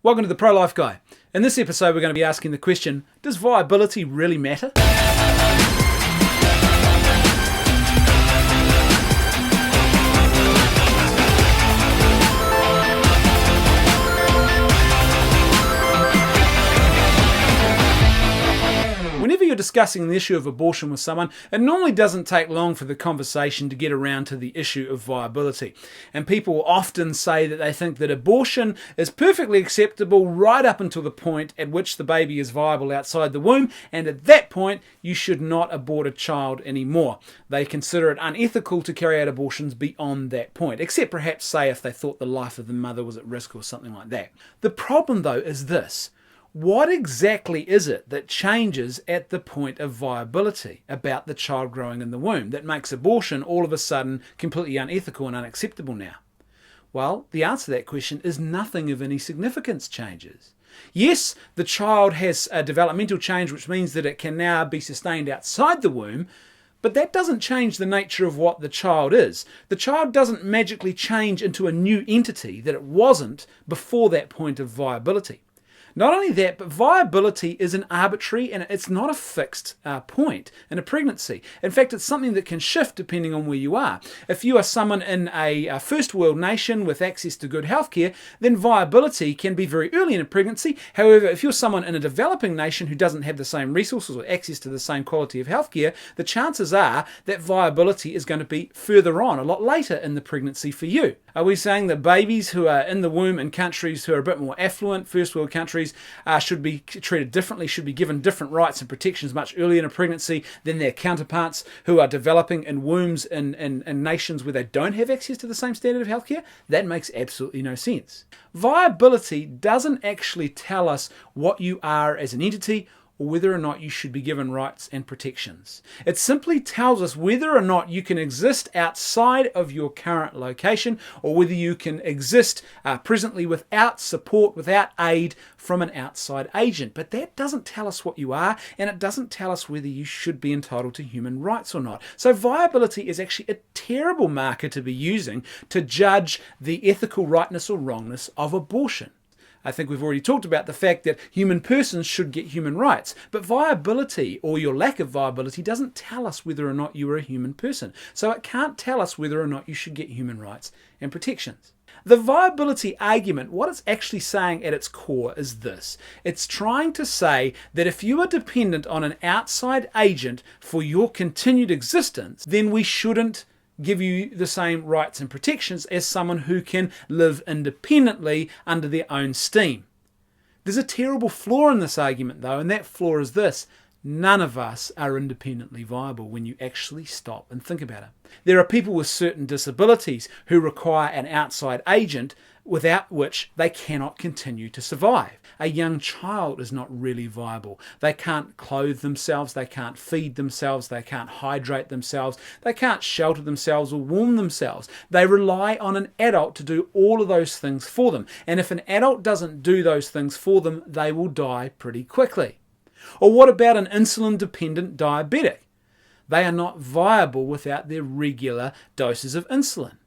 Welcome to the Pro-Life Guy. In this episode we're going to be asking the question, does viability really matter? Whenever you're discussing the issue of abortion with someone, it normally doesn't take long for the conversation to get around to the issue of viability. And people often say that they think that abortion is perfectly acceptable right up until the point at which the baby is viable outside the womb, and at that point you should not abort a child anymore. They consider it unethical to carry out abortions beyond that point, except perhaps say if they thought the life of the mother was at risk or something like that. The problem though is this. What exactly is it that changes at the point of viability about the child growing in the womb that makes abortion all of a sudden completely unethical and unacceptable now? Well, the answer to that question is nothing of any significance changes. Yes, the child has a developmental change, which means that it can now be sustained outside the womb, but that doesn't change the nature of what the child is. The child doesn't magically change into a new entity that it wasn't before that point of viability. Not only that, but viability is an arbitrary and it's not a fixed point in a pregnancy. In fact, it's something that can shift depending on where you are. If you are someone in a first world nation with access to good healthcare, then viability can be very early in a pregnancy. However, if you're someone in a developing nation who doesn't have the same resources or access to the same quality of healthcare, the chances are that viability is going to be further on, a lot later in the pregnancy for you. Are we saying that babies who are in the womb in countries who are a bit more affluent, first world countries, should be treated differently, should be given different rights and protections much earlier in a pregnancy than their counterparts who are developing in wombs in nations where they don't have access to the same standard of healthcare? That makes absolutely no sense. Viability doesn't actually tell us what you are as an entity or whether or not you should be given rights and protections. It simply tells us whether or not you can exist outside of your current location or whether you can exist presently without support, without aid from an outside agent. But that doesn't tell us what you are, and it doesn't tell us whether you should be entitled to human rights or not. So viability is actually a terrible marker to be using to judge the ethical rightness or wrongness of abortion. I think we've already talked about the fact that human persons should get human rights, but viability or your lack of viability doesn't tell us whether or not you are a human person. So it can't tell us whether or not you should get human rights and protections. The viability argument, what it's actually saying at its core is this. It's trying to say that if you are dependent on an outside agent for your continued existence, then we shouldn't give you the same rights and protections as someone who can live independently under their own steam. There's a terrible flaw in this argument though, and that flaw is this. None of us are independently viable when you actually stop and think about it. There are people with certain disabilities who require an outside agent without which they cannot continue to survive. A young child is not really viable. They can't clothe themselves, they can't feed themselves, they can't hydrate themselves, they can't shelter themselves or warm themselves. They rely on an adult to do all of those things for them. And if an adult doesn't do those things for them, they will die pretty quickly. Or what about an insulin-dependent diabetic? They are not viable without their regular doses of insulin.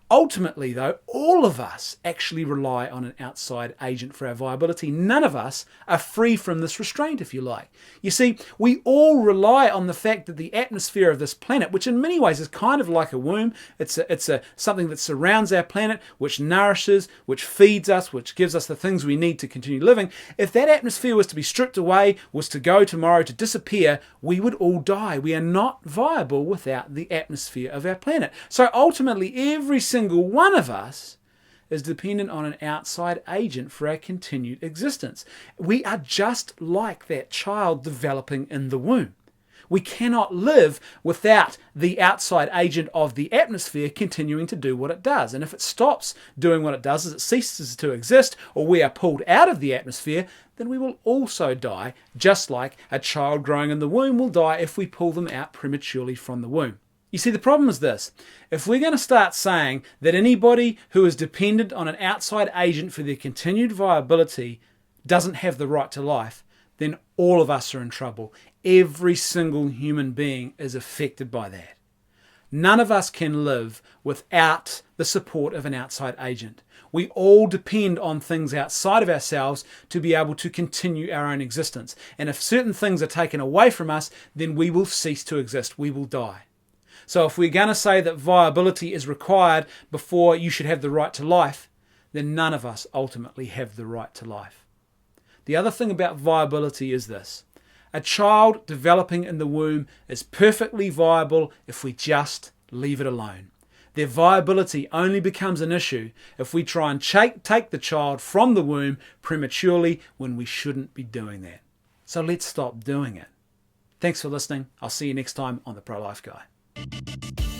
Ultimately, though, all of us actually rely on an outside agent for our viability. None of us are free from this restraint, if you like. You see, we all rely on the fact that the atmosphere of this planet, which in many ways is kind of like a womb, it's something that surrounds our planet, which nourishes, which feeds us, which gives us the things we need to continue living. If that atmosphere was to be stripped away, was to go tomorrow, to disappear, we would all die. We are not viable without the atmosphere of our planet. So ultimately, every single one of us is dependent on an outside agent for our continued existence. We are just like that child developing in the womb. We cannot live without the outside agent of the atmosphere continuing to do what it does. And if it stops doing what it does, as it ceases to exist, or we are pulled out of the atmosphere, then we will also die, just like a child growing in the womb will die if we pull them out prematurely from the womb. You see, the problem is this. If we're going to start saying that anybody who is dependent on an outside agent for their continued viability doesn't have the right to life, then all of us are in trouble. Every single human being is affected by that. None of us can live without the support of an outside agent. We all depend on things outside of ourselves to be able to continue our own existence. And if certain things are taken away from us, then we will cease to exist. We will die. So if we're going to say that viability is required before you should have the right to life, then none of us ultimately have the right to life. The other thing about viability is this. A child developing in the womb is perfectly viable if we just leave it alone. Their viability only becomes an issue if we try and take the child from the womb prematurely when we shouldn't be doing that. So let's stop doing it. Thanks for listening. I'll see you next time on The Pro-Life Guy.